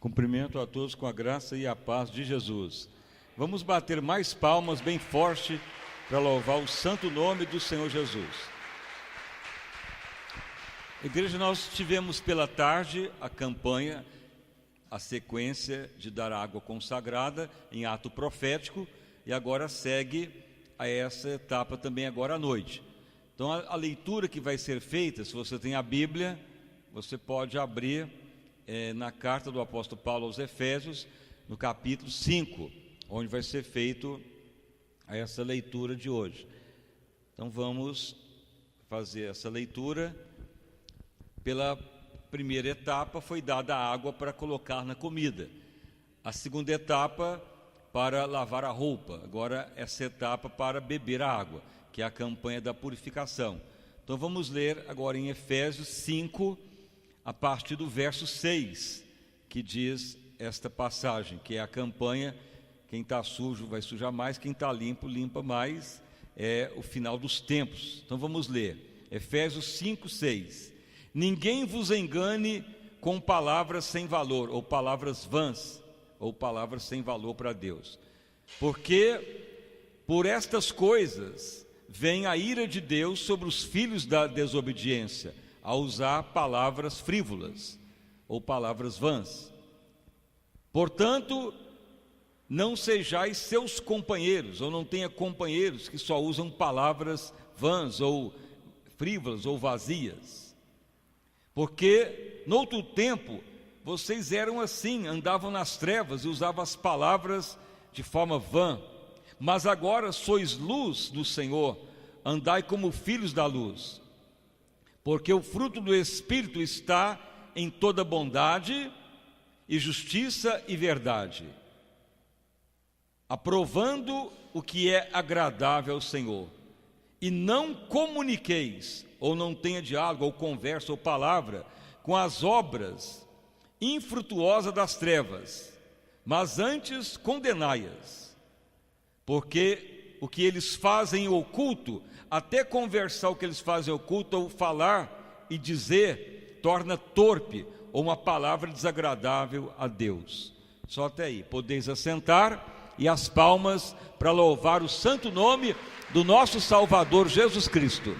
Cumprimento a todos com a graça e a paz de Jesus. Vamos bater mais palmas bem forte para louvar o santo nome do Senhor Jesus. Igreja, nós tivemos pela tarde a campanha, a sequência de dar água consagrada em ato profético, e agora segue a essa etapa também agora à noite. Então a leitura que vai ser feita, se você tem a Bíblia, você pode abrir na carta do apóstolo Paulo aos Efésios, no capítulo 5, onde vai ser feito essa leitura de hoje. Então vamos fazer essa leitura. Pela primeira etapa foi dada a água para colocar na comida. A segunda etapa para lavar a roupa. Agora essa etapa para beber a água, que é a campanha da purificação. Então vamos ler agora em Efésios 5, a partir do verso 6, que diz esta passagem, que é a campanha: quem está sujo vai sujar mais, quem está limpo, limpa mais, é o final dos tempos. Então vamos ler, Efésios 5, 6. Ninguém vos engane com palavras sem valor, ou palavras vãs, ou palavras sem valor para Deus, porque por estas coisas vem a ira de Deus sobre os filhos da desobediência, a usar palavras frívolas ou palavras vãs. Portanto, não sejais seus companheiros, ou não tenha companheiros que só usam palavras vãs ou frívolas ou vazias, porque noutro tempo vocês eram assim, andavam nas trevas e usavam as palavras de forma vã, mas agora sois luz do Senhor, andai como filhos da luz. Porque o fruto do Espírito está em toda bondade e justiça e verdade, aprovando o que é agradável ao Senhor. E não comuniqueis, ou não tenha diálogo, ou conversa, ou palavra, com as obras infrutuosas das trevas, mas antes condenai-as. Porque o que eles fazem em oculto, até conversar o que eles fazem em oculto, ou falar e dizer, torna torpe, ou uma palavra desagradável a Deus. Só até aí, podeis assentar, e as palmas para louvar o santo nome do nosso Salvador Jesus Cristo.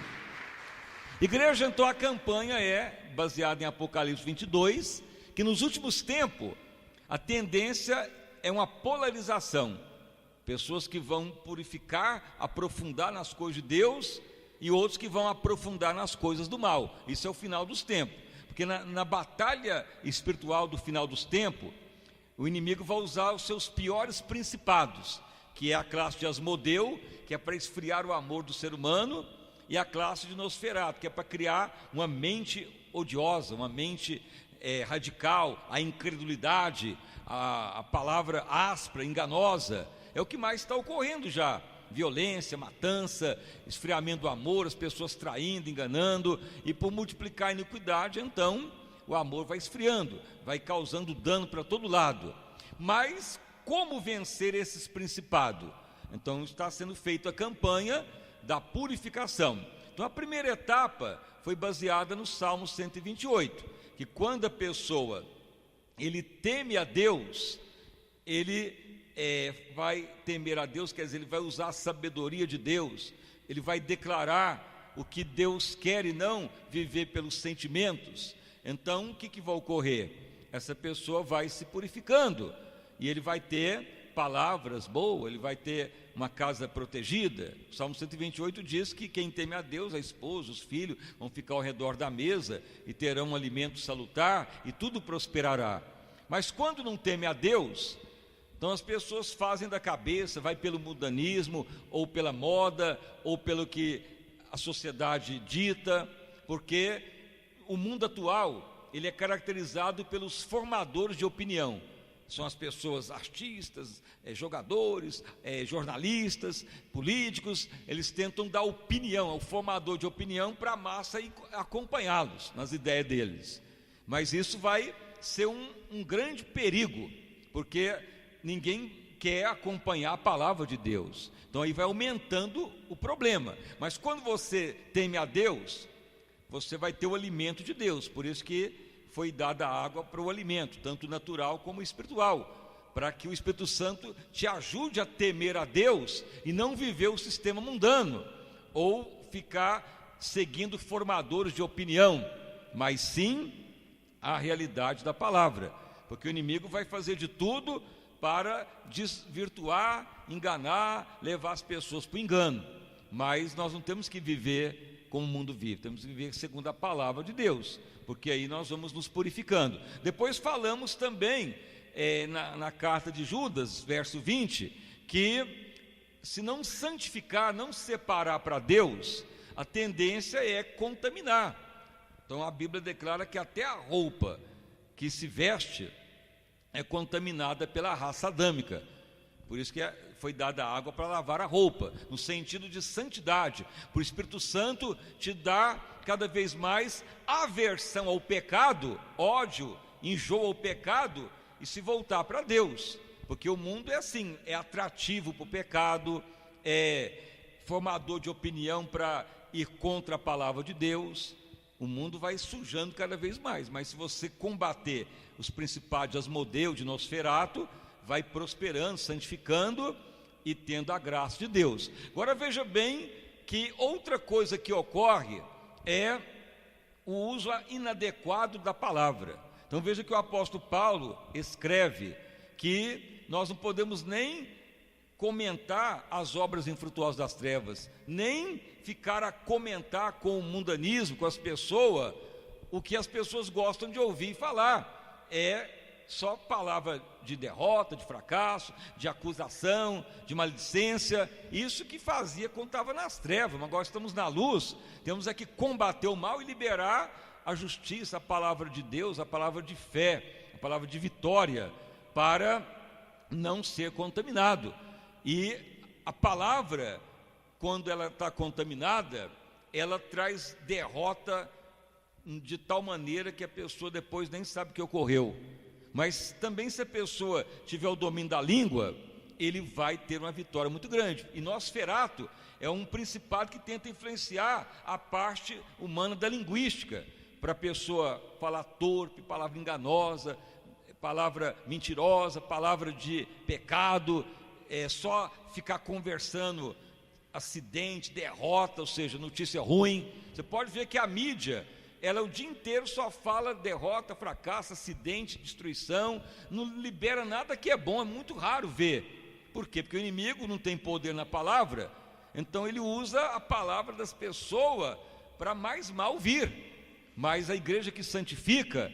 Igreja, então a campanha é baseada em Apocalipse 22, que nos últimos tempos a tendência é uma polarização. Pessoas que vão purificar, aprofundar nas coisas de Deus, e outros que vão aprofundar nas coisas do mal. Isso é o final dos tempos, porque na batalha espiritual do final dos tempos, o inimigo vai usar os seus piores principados, que é a classe de Asmodeu, que é para esfriar o amor do ser humano, e a classe de Nosferatu, que é para criar uma mente odiosa, uma mente radical, a incredulidade, a palavra áspera, enganosa. É o que mais está ocorrendo já: violência, matança, esfriamento do amor, as pessoas traindo, enganando, e por multiplicar a iniquidade, então o amor vai esfriando, vai causando dano para todo lado. Mas como vencer esses principados? Então está sendo feita a campanha da purificação. Então a primeira etapa foi baseada no Salmo 128, que quando a pessoa ele teme a Deus, ele vai temer a Deus, quer dizer, ele vai usar a sabedoria de Deus, ele vai declarar o que Deus quer e não viver pelos sentimentos. Então o que vai ocorrer? Essa pessoa vai se purificando, e ele vai ter palavras boas, ele vai ter uma casa protegida. O Salmo 128 diz que quem teme a Deus, a esposa, os filhos, vão ficar ao redor da mesa e terão um alimento salutar, e tudo prosperará. Mas quando não teme a Deus, então as pessoas fazem da cabeça, vai pelo mundanismo, ou pela moda, ou pelo que a sociedade dita, porque o mundo atual, ele é caracterizado pelos formadores de opinião. São as pessoas, artistas, jogadores, jornalistas, políticos. Eles tentam dar opinião, ao formador de opinião, para a massa e acompanhá-los nas ideias deles. Mas isso vai ser um grande perigo, porque ninguém quer acompanhar a palavra de Deus. Então aí vai aumentando o problema. Mas quando você teme a Deus, você vai ter o alimento de Deus. Por isso que foi dada a água para o alimento, tanto natural como espiritual, para que o Espírito Santo te ajude a temer a Deus e não viver o sistema mundano, ou ficar seguindo formadores de opinião, mas sim a realidade da palavra, porque o inimigo vai fazer de tudo para desvirtuar, enganar, levar as pessoas para o engano. Mas nós não temos que viver como o mundo vive, temos que viver segundo a palavra de Deus, porque aí nós vamos nos purificando. Depois falamos também na carta de Judas, verso 20, que se não santificar, não separar para Deus, a tendência é contaminar. Então a Bíblia declara que até a roupa que se veste é contaminada pela raça adâmica. Por isso que foi dada água para lavar a roupa, no sentido de santidade. Por Espírito Santo te dá cada vez mais aversão ao pecado, ódio, enjoo ao pecado, e se voltar para Deus. Porque o mundo é assim, é atrativo para o pecado, é formador de opinião para ir contra a palavra de Deus. O mundo vai sujando cada vez mais, mas se você combater os principados de Asmodeu, de Nosferato, vai prosperando, santificando e tendo a graça de Deus. Agora veja bem que outra coisa que ocorre é o uso inadequado da palavra. Então veja que o apóstolo Paulo escreve que nós não podemos nem comentar as obras infrutuosas das trevas, nem ficar a comentar com o mundanismo, com as pessoas, o que as pessoas gostam de ouvir falar. É só palavra de derrota, de fracasso, de acusação, de maledicência, isso que fazia quando estava nas trevas. Mas agora estamos na luz, temos que combater o mal e liberar a justiça, a palavra de Deus, a palavra de fé, a palavra de vitória, para não ser contaminado. E a palavra, quando ela está contaminada, ela traz derrota de tal maneira que a pessoa depois nem sabe o que ocorreu. Mas também, se a pessoa tiver o domínio da língua, ele vai ter uma vitória muito grande. E Nosferato é um principado que tenta influenciar a parte humana da linguística, para a pessoa falar torpe, palavra enganosa, palavra mentirosa, palavra de pecado, só ficar conversando acidente, derrota, ou seja, notícia ruim. Você pode ver que a mídia, ela o dia inteiro só fala derrota, fracasso, acidente, destruição, não libera nada que é bom, é muito raro ver. Por quê? Porque o inimigo não tem poder na palavra, então ele usa a palavra das pessoas para mais mal vir. Mas a igreja que santifica,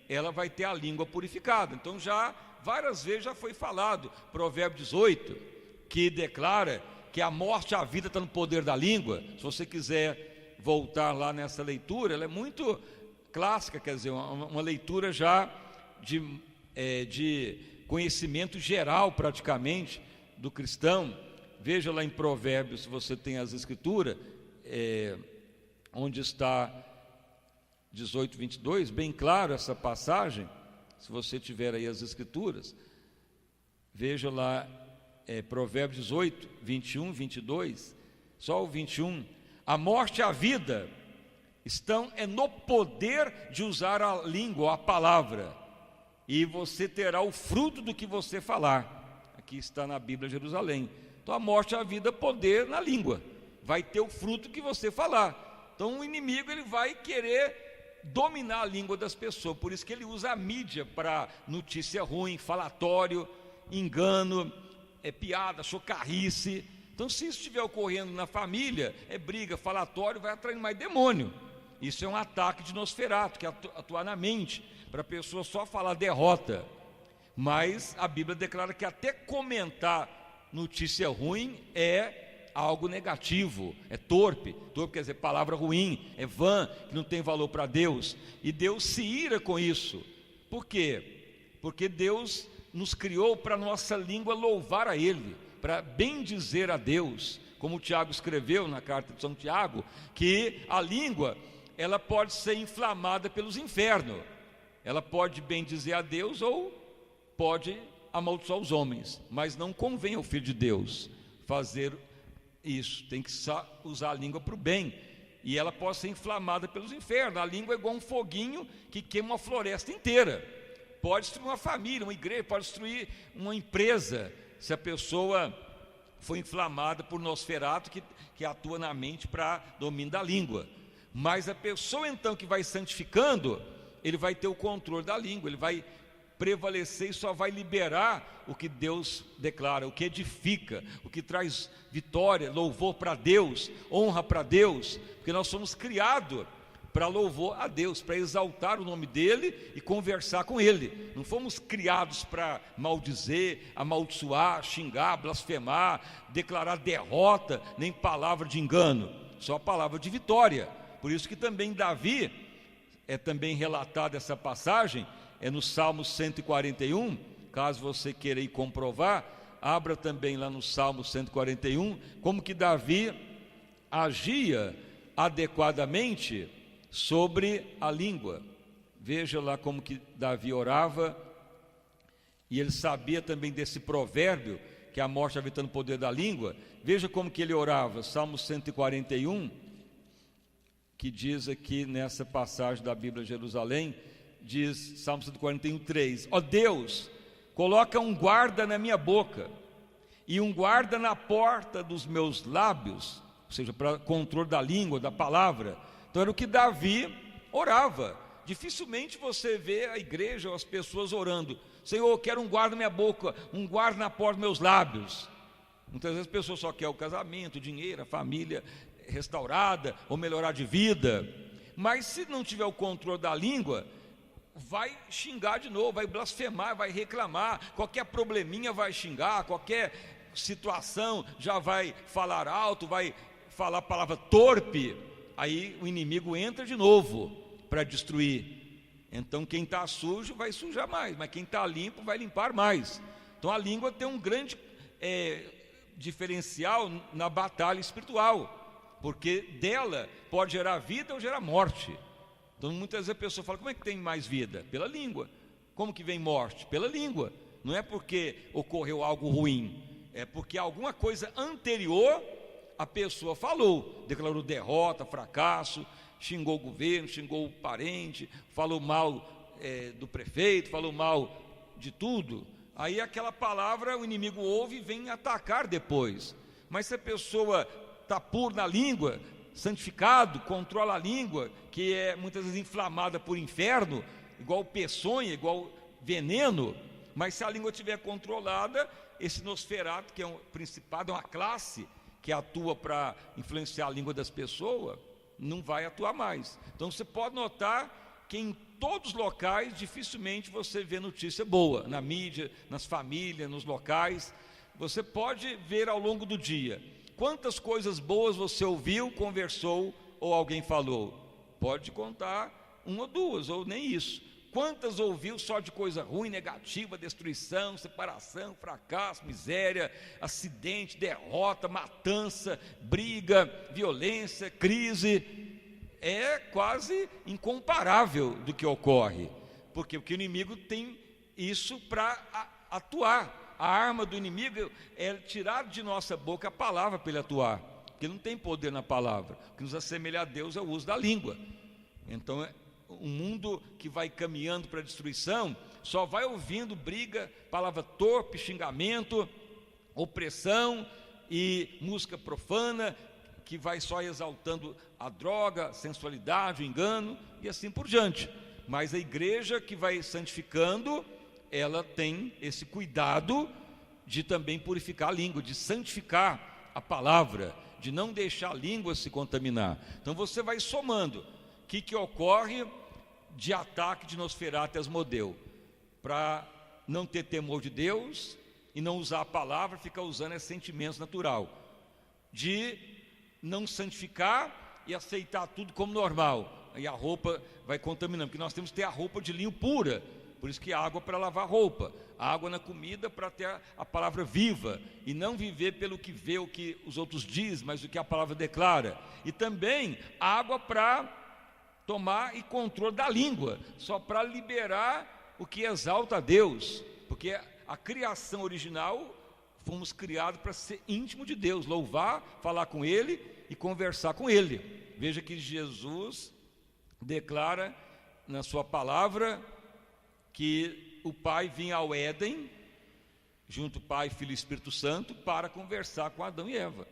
ela vai ter a língua purificada. Então já várias vezes já foi falado, Provérbio 18, que declara que a morte e a vida está no poder da língua. Se você quiser voltar lá nessa leitura, ela é muito clássica, quer dizer, uma leitura já de conhecimento geral praticamente do cristão. Veja lá em Provérbios, se você tem as escrituras, onde está 18, 22, bem claro essa passagem. Se você tiver aí as escrituras, veja lá, Provérbios 18, 21, 22, só o 21. A morte e a vida estão no poder de usar a língua, a palavra, e você terá o fruto do que você falar. Aqui está na Bíblia Jerusalém. Então a morte e a vida, poder na língua, vai ter o fruto que você falar. Então o inimigo, ele vai querer dominar a língua das pessoas, por isso que ele usa a mídia para notícia ruim, falatório, engano, piada, chocarrice. Então, se isso estiver ocorrendo na família, briga, falatório, vai atraindo mais demônio. Isso é um ataque de Nosferato, que atua na mente, para a pessoa só falar derrota. Mas a Bíblia declara que até comentar notícia ruim é algo negativo, é torpe quer dizer palavra ruim, é vã, que não tem valor para Deus, e Deus se ira com isso. Por quê? Porque Deus nos criou para nossa língua louvar a Ele, para bendizer a Deus, como o Tiago escreveu na carta de São Tiago, que a língua, ela pode ser inflamada pelos infernos, ela pode bendizer a Deus ou pode amaldiçoar os homens, mas não convém ao Filho de Deus fazer isso, tem que usar a língua para o bem. e ela pode ser inflamada pelos infernos. A língua é igual um foguinho que queima uma floresta inteira. Pode destruir uma família, uma igreja, pode destruir uma empresa, se a pessoa foi inflamada por Nosferatu, que atua na mente para domínio da língua. Mas a pessoa então que vai santificando, ele vai ter o controle da língua, ele vai prevalecer e só vai liberar o que Deus declara, o que edifica, o que traz vitória, louvor para Deus, honra para Deus, porque nós somos criados para louvor a Deus, para exaltar o nome dele e conversar com ele. Não fomos criados para maldizer, amaldiçoar, xingar, blasfemar, declarar derrota, nem palavra de engano, só palavra de vitória. Por isso que também Davi, é também relatada essa passagem, é no Salmo 141, caso você queira ir comprovar, abra também lá no Salmo 141, como que Davi agia adequadamente sobre a língua. Veja lá como que Davi orava, e ele sabia também desse provérbio, que a morte habita no poder da língua. Veja como que ele orava, Salmo 141, que diz aqui nessa passagem da Bíblia de Jerusalém, diz Salmo 141, 3: ó Deus, coloca um guarda na minha boca e um guarda na porta dos meus lábios, ou seja, para controle da língua, da palavra. Então era o que Davi orava. Dificilmente você vê a igreja ou as pessoas orando: Senhor, eu quero um guarda na minha boca, um guarda na porta dos meus lábios. Muitas vezes a pessoa só quer o casamento, o dinheiro, a família restaurada ou melhorar de vida, mas se não tiver o controle da língua, vai xingar de novo, vai blasfemar, vai reclamar, qualquer probleminha vai xingar, qualquer situação já vai falar alto, vai falar palavra torpe, aí o inimigo entra de novo para destruir. Então quem está sujo vai sujar mais, mas quem está limpo vai limpar mais. Então a língua tem um grande diferencial na batalha espiritual, porque dela pode gerar vida ou gerar morte. Então muitas vezes a pessoa fala: como é que tem mais vida? Pela língua. Como que vem morte? Pela língua. Não é porque ocorreu algo ruim, é porque alguma coisa anterior a pessoa falou, declarou derrota, fracasso, xingou o governo, xingou o parente, falou mal do prefeito, falou mal de tudo. Aí aquela palavra o inimigo ouve e vem atacar depois. Mas se a pessoa está pura na língua, santificado, controla a língua, que é muitas vezes inflamada por inferno, igual peçonha, igual veneno, mas se a língua estiver controlada, esse Nosferatu, que é um principado, é uma classe que atua para influenciar a língua das pessoas, não vai atuar mais. Então você pode notar que em todos os locais dificilmente você vê notícia boa, na mídia, nas famílias, nos locais. Você pode ver ao longo do dia quantas coisas boas você ouviu, conversou ou alguém falou. Pode contar uma ou duas, ou nem isso. Quantas ouviu só de coisa ruim, negativa, destruição, separação, fracasso, miséria, acidente, derrota, matança, briga, violência, crise. É quase incomparável do que ocorre, porque o inimigo tem isso para atuar. A arma do inimigo é tirar de nossa boca a palavra para ele atuar, porque ele não tem poder na palavra. O que nos assemelha a Deus é o uso da língua. Então um mundo que vai caminhando para a destruição só vai ouvindo briga, palavra torpe, xingamento, opressão e música profana, que vai só exaltando a droga, a sensualidade, o engano e assim por diante. Mas a igreja que vai santificando, ela tem esse cuidado de também purificar a língua, de santificar a palavra, de não deixar a língua se contaminar. Então você vai somando. O que ocorre de ataque de Nosferatu e Asmodeu? Para não ter temor de Deus e não usar a palavra, ficar usando sentimentos natural, de não santificar e aceitar tudo como normal, e a roupa vai contaminando, porque nós temos que ter a roupa de linho pura. Por isso que a água para lavar roupa, a água na comida para ter a palavra viva, e não viver pelo que vê, o que os outros dizem, mas o que a palavra declara. E também água para tomar e controle da língua, só para liberar o que exalta a Deus, porque a criação original fomos criados para ser íntimo de Deus, louvar, falar com Ele e conversar com Ele. Veja que Jesus declara na sua palavra que o Pai vinha ao Éden, junto Pai, Filho e Espírito Santo, para conversar com Adão e Eva.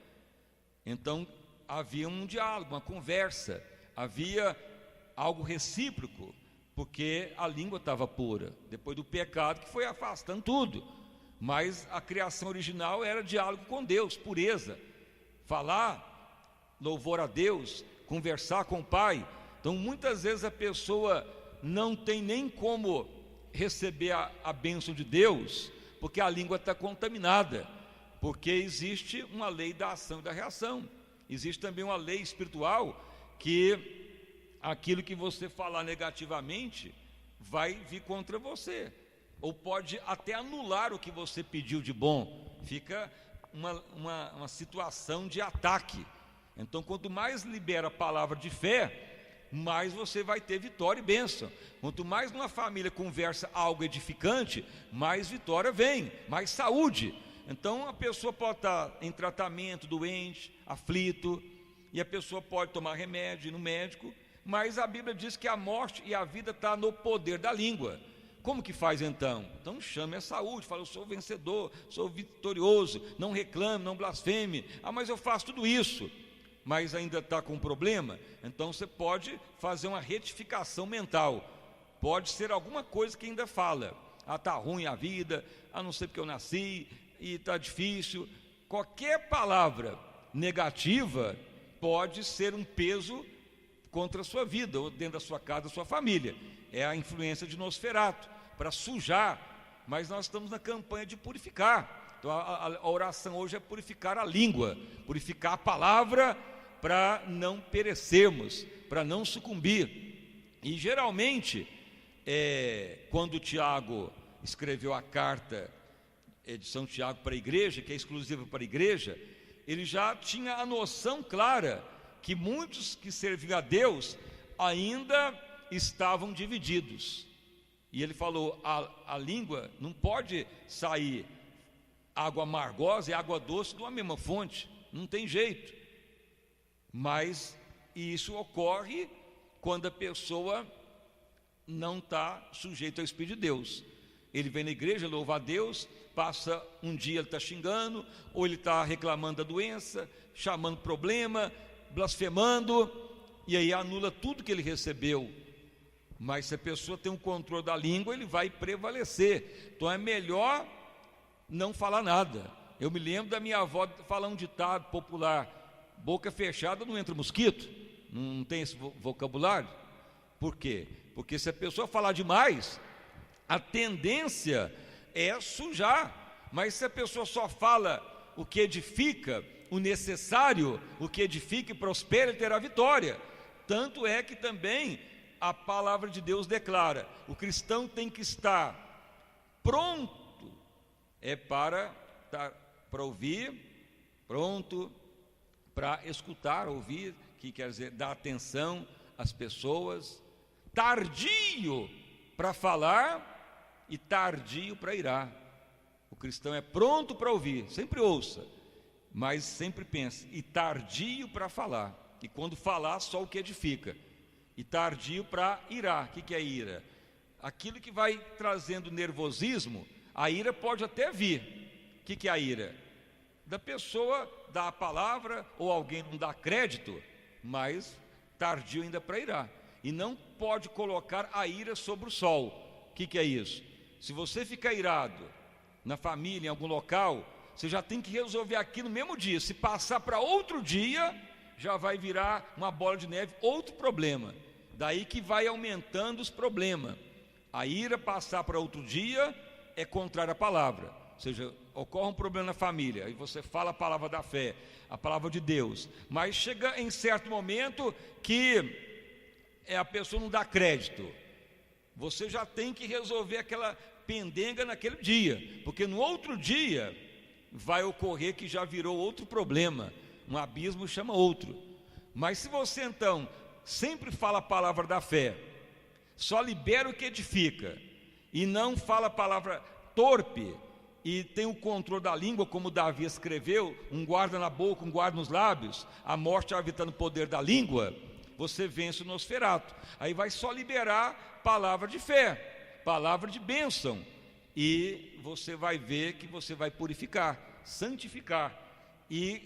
Então havia um diálogo, uma conversa, havia algo recíproco, porque a língua estava pura, depois do pecado que foi afastando tudo. Mas a criação original era diálogo com Deus, pureza, falar, louvor a Deus, conversar com o Pai. Então muitas vezes a pessoa não tem nem como receber a bênção de Deus, porque a língua está contaminada, porque existe uma lei da ação e da reação. Existe também uma lei espiritual que aquilo que você falar negativamente vai vir contra você, ou pode até anular o que você pediu de bom. Fica uma situação de ataque. Então quanto mais libera a palavra de fé, mais você vai ter vitória e bênção. Quanto mais numa família conversa algo edificante, mais vitória vem, mais saúde. Então a pessoa pode estar em tratamento, doente, aflito, e a pessoa pode tomar remédio, ir no médico, mas a Bíblia diz que a morte e a vida está no poder da língua. Como que faz então? Então chame a saúde, fala: eu sou vencedor, sou vitorioso, não reclame, não blasfeme. Ah, mas eu faço tudo isso, mas ainda está com um problema. Então você pode fazer uma retificação mental. Pode ser alguma coisa que ainda fala: ah, está ruim a vida, ah, não sei porque eu nasci, e está difícil. Qualquer palavra negativa pode ser um peso contra a sua vida, ou dentro da sua casa, da sua família. É a influência de Nosferato, para sujar. Mas nós estamos na campanha de purificar. Então a oração hoje é purificar a língua, purificar a palavra, para não perecermos, para não sucumbir. E geralmente, quando Tiago escreveu a carta de São Tiago para a igreja, que é exclusiva para a igreja, ele já tinha a noção clara que muitos que serviam a Deus ainda estavam divididos. E ele falou: a língua não pode sair água amargosa e água doce de uma mesma fonte, não tem jeito. Mas isso ocorre quando a pessoa não está sujeita ao Espírito de Deus. Ele vem na igreja, louva a Deus, passa um dia ele está xingando, ou ele está reclamando da doença, chamando problema, blasfemando, e aí anula tudo que ele recebeu. Mas se a pessoa tem um controle da língua, ele vai prevalecer. Então é melhor não falar nada. Eu me lembro da minha avó falar um ditado popular: boca fechada não entra mosquito. Não tem esse vocabulário? Por quê? Porque se a pessoa falar demais, a tendência é sujar. Mas se a pessoa só fala o que edifica, o necessário, o que edifica e prospera, ele terá vitória. Tanto é que também a palavra de Deus declara: o cristão tem que estar pronto para ouvir, pronto para escutar, ouvir, que quer dizer dar atenção às pessoas, tardio para falar e tardio para irar. O cristão é pronto para ouvir, sempre ouça, mas sempre pense, e tardio para falar, e quando falar só o que edifica, e tardio para irar. O que é ira? Aquilo que vai trazendo nervosismo. A ira pode até vir. O que é a ira? Da pessoa dar a palavra, ou alguém não dá crédito, mas tardio ainda para irar. E não pode colocar a ira sobre o sol. O que é isso? Se você ficar irado na família, em algum local, você já tem que resolver aqui no mesmo dia. Se passar para outro dia, já vai virar uma bola de neve, outro problema. Daí que vai aumentando os problemas. A ira passar para outro dia é contrária à palavra. Ou seja, ocorre um problema na família, aí você fala a palavra da fé, a palavra de Deus, mas chega em certo momento que a pessoa não dá crédito. Você já tem que resolver aquela pendenga naquele dia, porque no outro dia vai ocorrer que já virou outro problema, um abismo chama outro. Mas se você então sempre fala a palavra da fé, só libera o que edifica, e não fala a palavra torpe, e tem o controle da língua, como Davi escreveu, um guarda na boca, um guarda nos lábios, a morte habita no poder da língua, você vence o Nosferatu. Aí vai só liberar palavra de fé, palavra de bênção, e você vai ver que você vai purificar, santificar. E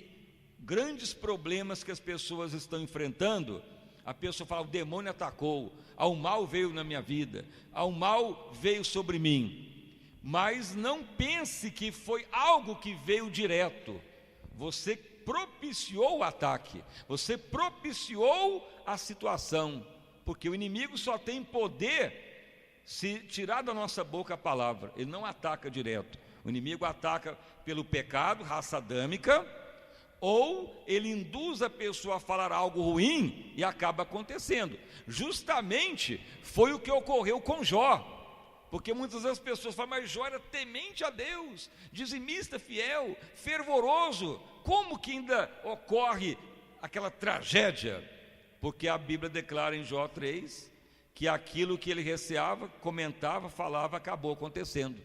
grandes problemas que as pessoas estão enfrentando, a pessoa fala: o demônio atacou, ao mal veio na minha vida, ao mal veio sobre mim. Mas não pense que foi algo que veio direto. Você propiciou o ataque, você propiciou a situação, porque o inimigo só tem poder se tirar da nossa boca a palavra. Ele não ataca direto. O inimigo ataca pelo pecado, raça adâmica, ou ele induz a pessoa a falar algo ruim e acaba acontecendo. Justamente foi o que ocorreu com Jó. Porque muitas vezes as pessoas falam: mas Jó era temente a Deus, dizimista fiel, fervoroso. Como que ainda ocorre aquela tragédia? Porque a Bíblia declara em Jó 3 que aquilo que ele receava, comentava, falava, acabou acontecendo.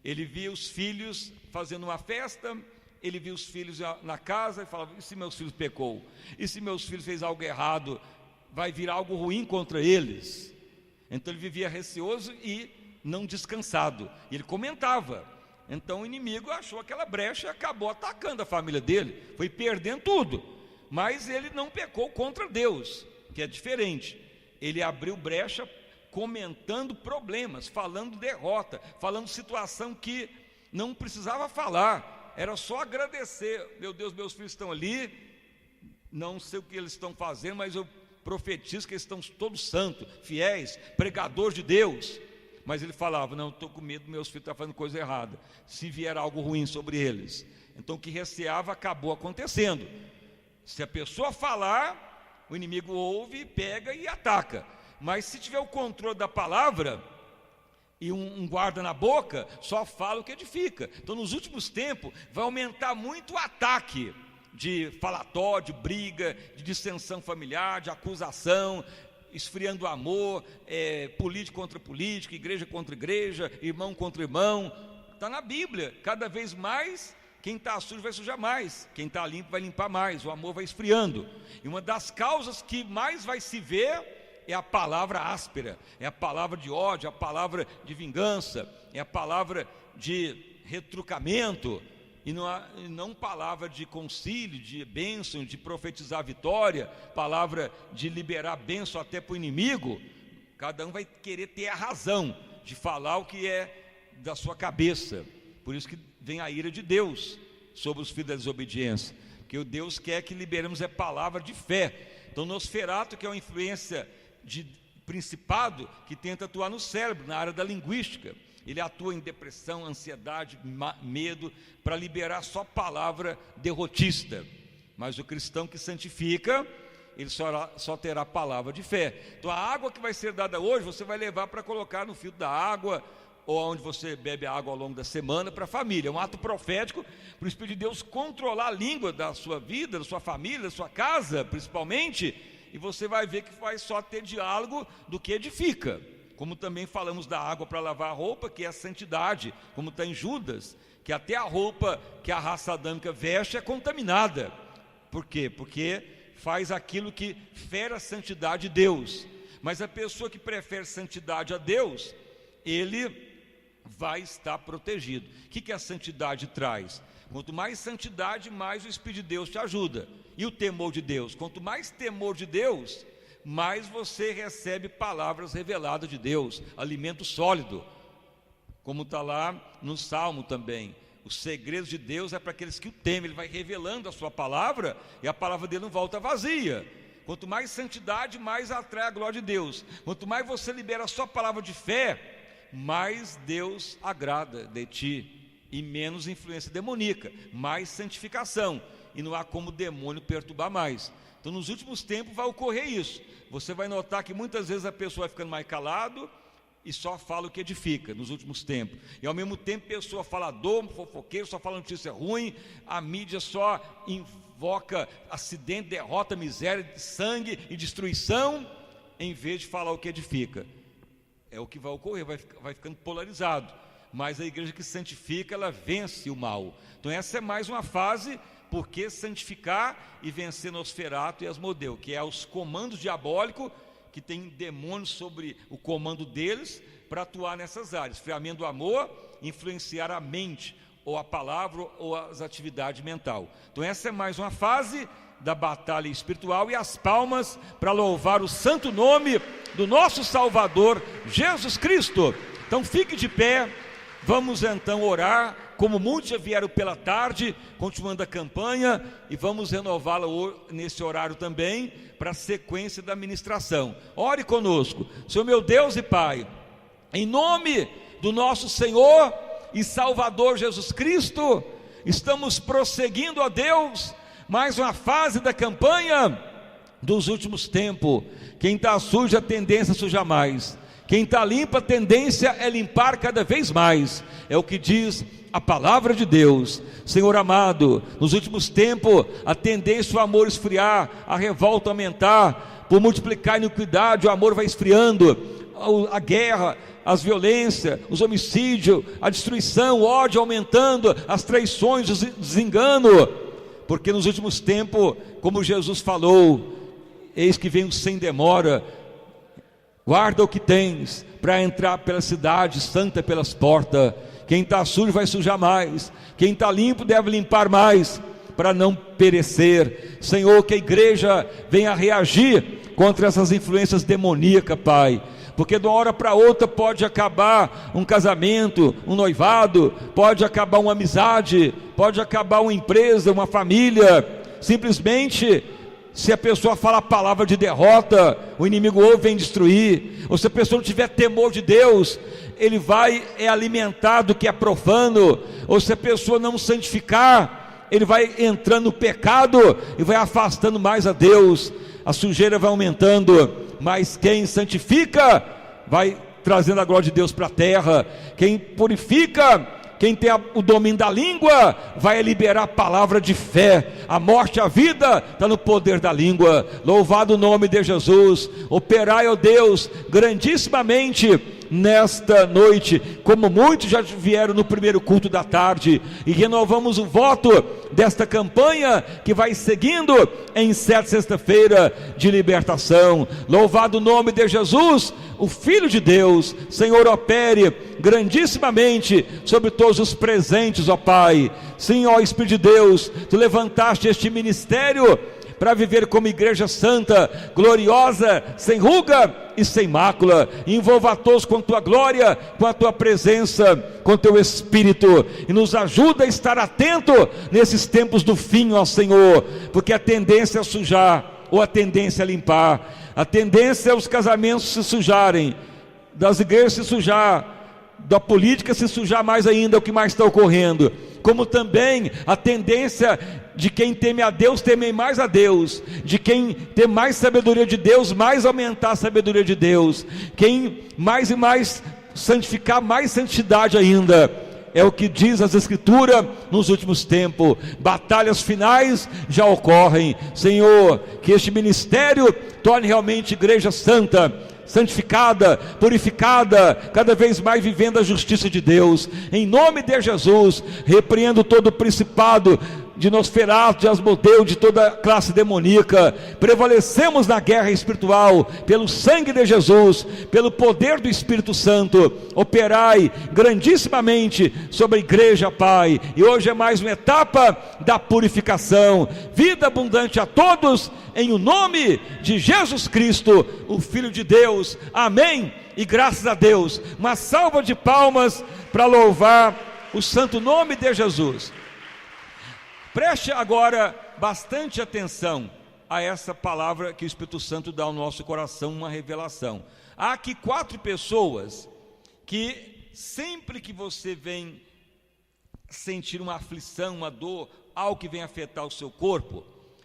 Ele via os filhos fazendo uma festa, ele via os filhos na casa e falava: e se meus filhos pecou? E se meus filhos fez algo errado? Vai vir algo ruim contra eles. Então ele vivia receoso e não descansado, e ele comentava. Então o inimigo achou aquela brecha e acabou atacando a família dele, foi perdendo tudo. Mas ele não pecou contra Deus, que é diferente. Ele abriu brecha comentando problemas, falando derrota, falando situação que não precisava falar, era só agradecer. Meu Deus, meus filhos estão ali, não sei o que eles estão fazendo, mas eu profetizo que eles estão todos santos, fiéis, pregadores de Deus. Mas ele falava: não, estou com medo, meus filhos estão fazendo coisa errada, se vier algo ruim sobre eles. Então o que receava acabou acontecendo. Se a pessoa falar, o inimigo ouve, pega e ataca. Mas se tiver o controle da palavra e um guarda na boca, só fala o que edifica. Então nos últimos tempos vai aumentar muito o ataque de falatório, de briga, de dissensão familiar, de acusação, esfriando o amor, político contra político, igreja contra igreja, irmão contra irmão. Está na Bíblia. Cada vez mais, quem está sujo vai sujar mais, quem está limpo vai limpar mais, o amor vai esfriando. E uma das causas que mais vai se ver é a palavra áspera, é a palavra de ódio, a palavra de vingança, é a palavra de retrucamento, e não palavra de concílio, de bênção, de profetizar vitória, palavra de liberar bênção até para o inimigo. Cada um vai querer ter a razão de falar o que é da sua cabeça. Por isso que vem a ira de Deus sobre os filhos da desobediência, porque o Deus quer que liberemos a palavra de fé. Então Nosferatu, que é uma influência de principado que tenta atuar no cérebro, na área da linguística, ele atua em depressão, ansiedade, medo, para liberar só palavra derrotista. Mas o cristão que santifica, ele só terá palavra de fé. Então a água que vai ser dada hoje, você vai levar para colocar no filtro da água, ou onde você bebe a água ao longo da semana, para a família. É um ato profético para o Espírito de Deus controlar a língua da sua vida, da sua família, da sua casa, principalmente. E você vai ver que vai só ter diálogo do que edifica. Como também falamos da água para lavar a roupa, que é a santidade, como está em Judas, que até a roupa que a raça adâmica veste é contaminada. Por quê? Porque faz aquilo que fere a santidade de Deus. Mas a pessoa que prefere santidade a Deus, ele vai estar protegido. O que a santidade traz? Quanto mais santidade, mais o Espírito de Deus te ajuda. E o temor de Deus? Quanto mais temor de Deus, mais você recebe palavras reveladas de Deus, alimento sólido, como está lá no Salmo também. Os segredos de Deus é para aqueles que o temem. Ele vai revelando a sua palavra e a palavra dele não volta vazia. Quanto mais santidade, mais atrai a glória de Deus. Quanto mais você libera a sua palavra de fé, mais Deus agrada de ti, e menos influência demoníaca, mais santificação, e não há como o demônio perturbar mais. Então nos últimos tempos vai ocorrer isso. Você vai notar que muitas vezes a pessoa vai ficando mais calado e só fala o que edifica nos últimos tempos. E ao mesmo tempo pessoa falador, fofoqueiro, só fala notícia ruim, a mídia só invoca acidente, derrota, miséria, sangue e destruição, em vez de falar o que edifica. É o que vai ocorrer, vai ficando polarizado. mas a igreja que santifica, ela vence o mal. Então essa é mais uma fase, porque santificar e vencer Nosferato e Asmodeu, que é os comandos diabólicos, que tem demônios sobre o comando deles, para atuar nessas áreas, esfriamento do amor, influenciar a mente, ou a palavra, ou as atividades mentais. Então essa é mais uma fase da batalha espiritual, e as palmas para louvar o santo nome do nosso Salvador, Jesus Cristo. Então fique de pé, vamos então orar, como muitos já vieram pela tarde, continuando a campanha, e vamos renová-la nesse horário também, para a sequência da ministração. Ore conosco. Senhor meu Deus e Pai, em nome do nosso Senhor e Salvador Jesus Cristo, estamos prosseguindo, ó Deus, mais uma fase da campanha dos últimos tempos. Quem está sujo, a tendência é sujar mais. Quem está limpo, a tendência é limpar cada vez mais. É o que diz a palavra de Deus. Senhor amado, nos últimos tempos, a tendência é o amor esfriar, a revolta aumentar, por multiplicar a iniquidade, o amor vai esfriando, a guerra, as violências, os homicídios, a destruição, o ódio aumentando, as traições, os desenganos, porque nos últimos tempos, como Jesus falou, eis que venho sem demora, guarda o que tens, para entrar pela cidade santa pelas portas. Quem está sujo vai sujar mais, quem está limpo deve limpar mais, para não perecer. Senhor, que a igreja venha reagir contra essas influências demoníacas, Pai, porque de uma hora para outra pode acabar um casamento, um noivado, pode acabar uma amizade, pode acabar uma empresa, uma família. Simplesmente, se a pessoa fala a palavra de derrota, o inimigo ouve e vem destruir. Ou se a pessoa não tiver temor de Deus, ele vai alimentar do que é profano. Ou se a pessoa não santificar, ele vai entrando no pecado e vai afastando mais a Deus. A sujeira vai aumentando, mas quem santifica vai trazendo a glória de Deus para a terra. Quem purifica, quem tem o domínio da língua, vai liberar a palavra de fé. A morte e a vida está no poder da língua. Louvado o nome de Jesus. Operai, ó Deus, grandissimamente nesta noite, como muitos já vieram no primeiro culto da tarde, e renovamos o voto desta campanha que vai seguindo em 7 sexta-feira de libertação. Louvado o nome de Jesus, o Filho de Deus. Senhor, opere grandissimamente sobre todos os presentes, ó Pai. Sim, ó Espírito de Deus, Tu levantaste este ministério para viver como igreja santa, gloriosa, sem ruga e sem mácula. Envolva a todos com Tua glória, com a Tua presença, com Teu Espírito, e nos ajuda a estar atento nesses tempos do fim, ó Senhor, porque a tendência é sujar, ou a tendência é limpar. A tendência é os casamentos se sujarem, das igrejas se sujar, da política se sujar mais ainda, é o que mais está ocorrendo. Como também a tendência de quem teme a Deus, temer mais a Deus, de quem tem mais sabedoria de Deus, mais aumentar a sabedoria de Deus, quem mais e mais santificar, mais santidade ainda. É o que diz as Escrituras nos últimos tempos. Batalhas finais já ocorrem. Senhor, que este ministério torne realmente igreja santa, santificada, purificada, cada vez mais vivendo a justiça de Deus. Em nome de Jesus, repreendo todo o principado de Nosferato, de Asmodeu, de toda classe demoníaca. Prevalecemos na guerra espiritual, pelo sangue de Jesus, pelo poder do Espírito Santo. Operai grandissimamente sobre a igreja, Pai, e hoje é mais uma etapa da purificação. Vida abundante a todos, em o nome de Jesus Cristo, o Filho de Deus. Amém, e graças a Deus. Uma salva de palmas para louvar o santo nome de Jesus. Preste agora bastante atenção a essa palavra que o Espírito Santo dá ao nosso coração, uma revelação. Há aqui 4 pessoas que sempre que você vem sentir uma aflição, uma dor, algo que vem afetar o seu corpo,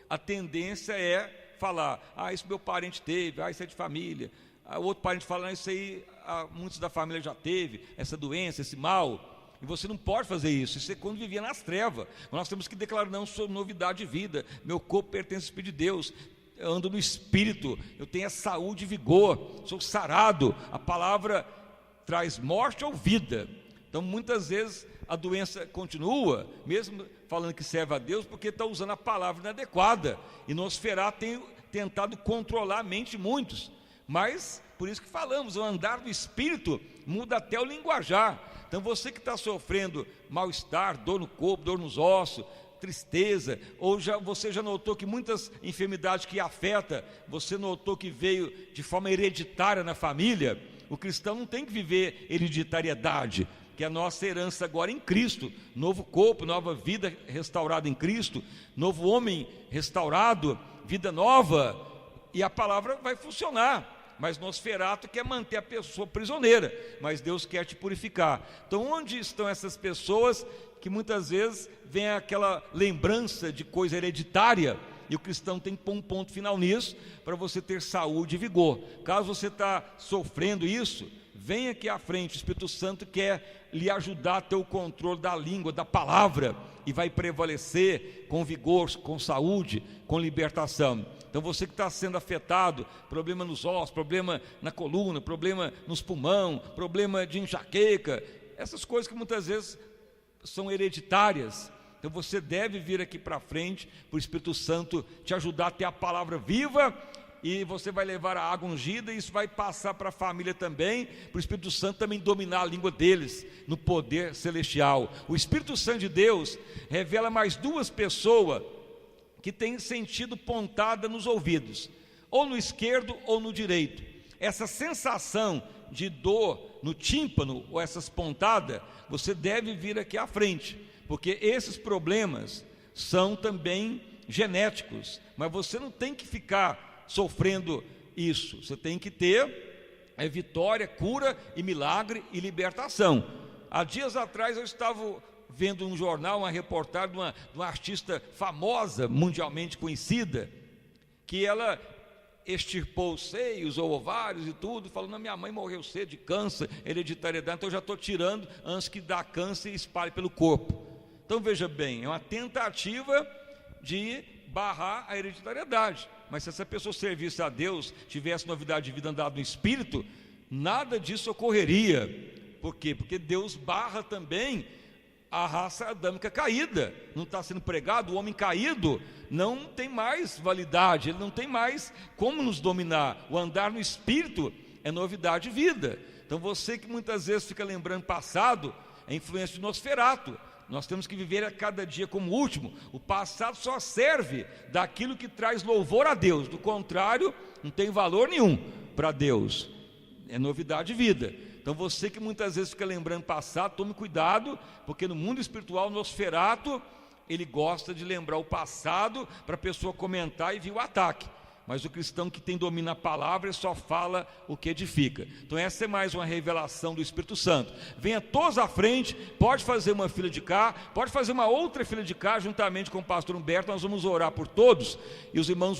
a tendência é falar: isso meu parente teve, isso é de família. O outro parente fala: isso aí muitos da família já teve, essa doença, esse mal. E você não pode fazer isso. Isso é quando vivia nas trevas. Nós temos que declarar: não sou novidade de vida, meu corpo pertence ao Espírito de Deus, eu ando no Espírito, eu tenho a saúde e vigor, sou sarado. A palavra traz morte ou vida. Então muitas vezes a doença continua, mesmo falando que serve a Deus, porque está usando a palavra inadequada. E Nosferatu tem tentado controlar a mente de muitos. Mas, por isso que falamos, o andar do Espírito muda até o linguajar. Então você que está sofrendo mal-estar, dor no corpo, dor nos ossos, tristeza, ou você já notou que muitas enfermidades que afetam, você notou que veio de forma hereditária na família. O cristão não tem que viver hereditariedade, que é a nossa herança agora em Cristo, novo corpo, nova vida restaurada em Cristo, novo homem restaurado, vida nova, e a palavra vai funcionar. Mas Nosferatu quer manter a pessoa prisioneira, mas Deus quer te purificar. Então onde estão essas pessoas que muitas vezes vem aquela lembrança de coisa hereditária, e o cristão tem que pôr um ponto final nisso, para você ter saúde e vigor. Caso você está sofrendo isso, vem aqui à frente, o Espírito Santo quer lhe ajudar a ter o controle da língua, da palavra, e vai prevalecer com vigor, com saúde, com libertação. Então você que está sendo afetado, problema nos ossos, problema na coluna, problema nos pulmões, problema de enxaqueca, essas coisas que muitas vezes são hereditárias. Então você deve vir aqui para frente, para o Espírito Santo te ajudar a ter a palavra viva, e você vai levar a água ungida, e isso vai passar para a família também, para o Espírito Santo também dominar a língua deles, no poder celestial. O Espírito Santo de Deus revela mais duas pessoas que têm sentido pontada nos ouvidos, ou no esquerdo ou no direito. Essa sensação de dor no tímpano, ou essas pontadas, você deve vir aqui à frente, porque esses problemas são também genéticos, mas você não tem que ficar sofrendo isso, você tem que ter vitória, cura e milagre e libertação. Há dias atrás eu estava vendo um jornal, uma reportagem de uma artista famosa, mundialmente conhecida, que ela extirpou os seios ou ovários e tudo, falando: minha mãe morreu cedo de câncer, hereditariedade, então eu já estou tirando antes que dá câncer e espalhe pelo corpo. Então veja bem, é uma tentativa de barrar a hereditariedade. Mas se essa pessoa servisse a Deus, tivesse novidade de vida, andado no Espírito, nada disso ocorreria. Por quê? Porque Deus barra também a raça adâmica caída. Não está sendo pregado, o homem caído não tem mais validade, ele não tem mais como nos dominar. O andar no Espírito é novidade de vida. Então você que muitas vezes fica lembrando passado, é influência de Nosferatu. Nós temos que viver a cada dia como o último. O passado só serve daquilo que traz louvor a Deus, do contrário, não tem valor nenhum para Deus. É novidade de vida. Então você que muitas vezes fica lembrando passado, tome cuidado, porque no mundo espiritual, Nosferatu, ele gosta de lembrar o passado para a pessoa comentar e vir o ataque. Mas o cristão que tem domínio na palavra, ele só fala o que edifica. Então essa é mais uma revelação do Espírito Santo. Venha todos à frente, pode fazer uma fila de cá, pode fazer uma outra fila de cá, juntamente com o pastor Humberto. Nós vamos orar por todos, e os irmãos